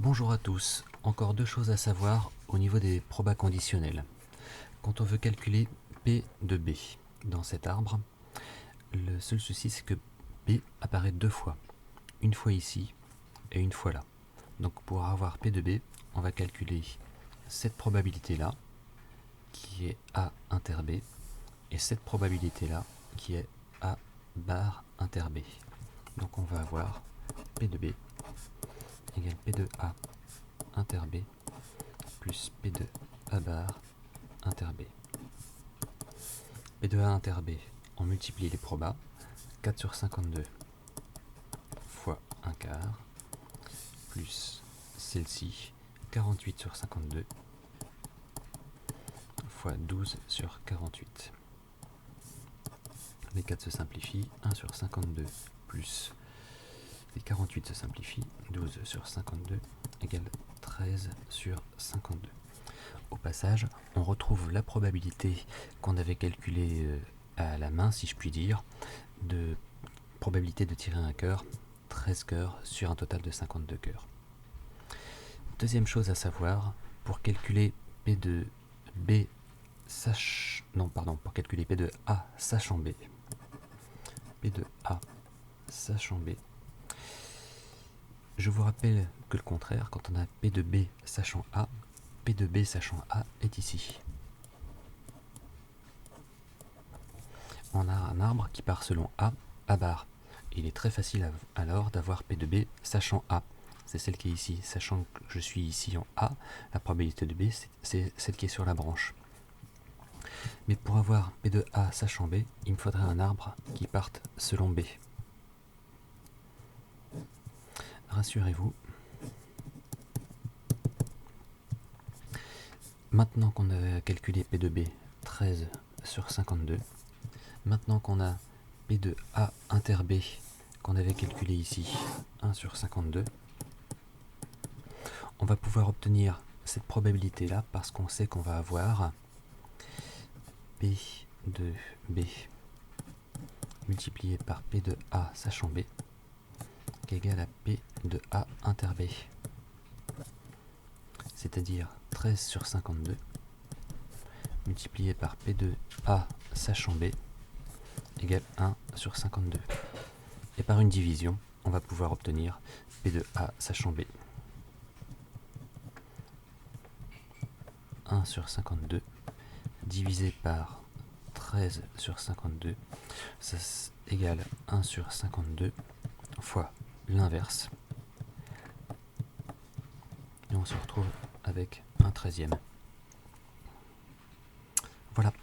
Bonjour à tous, encore deux choses à savoir au niveau des probas conditionnels. Quand on veut calculer P de B dans cet arbre, le seul souci c'est que B apparaît deux fois, une fois ici et une fois là. Donc pour avoir P de B, on va calculer cette probabilité là, qui est A inter B, et cette probabilité là, qui est A bar inter B. Donc on va avoir P de B égale P de A inter B plus P de A bar inter B. P de A inter B, on multiplie les probas, 4 sur 52 fois 1 quart, plus celle-ci, 48 sur 52 fois 12 sur 48. Les 4 se simplifient, 1 sur 52 plus les 48 se simplifient, 12 sur 52 égale 13 sur 52. Au passage, on retrouve la probabilité qu'on avait calculée à la main, si je puis dire, de probabilité de tirer un cœur, 13 cœurs sur un total de 52 cœurs. Deuxième chose à savoir, pour calculer P de B pour calculer P de A sachant B, P de A sachant B, je vous rappelle que le contraire, quand on a P de B sachant A, P de B sachant A est ici. On a un arbre qui part selon A bar. Il est très facile alors d'avoir P de B sachant A. C'est celle qui est ici. Sachant que je suis ici en A, la probabilité de B, c'est celle qui est sur la branche. Mais pour avoir P de A sachant B, il me faudrait un arbre qui parte selon B. Rassurez-vous, maintenant qu'on a calculé P de B, 13 sur 52, maintenant qu'on a P de A inter B, qu'on avait calculé ici, 1 sur 52, on va pouvoir obtenir cette probabilité-là parce qu'on sait qu'on va avoir P de B multiplié par P de A sachant B qui est égal à P de A inter B, c'est-à-dire 13 sur 52 multiplié par P de A sachant B égale 1 sur 52. Et par une division, on va pouvoir obtenir P de A sachant B. 1 sur 52 divisé par 13 sur 52, ça égale 1 sur 52 fois l'inverse. Et on se retrouve avec un 13e. Voilà.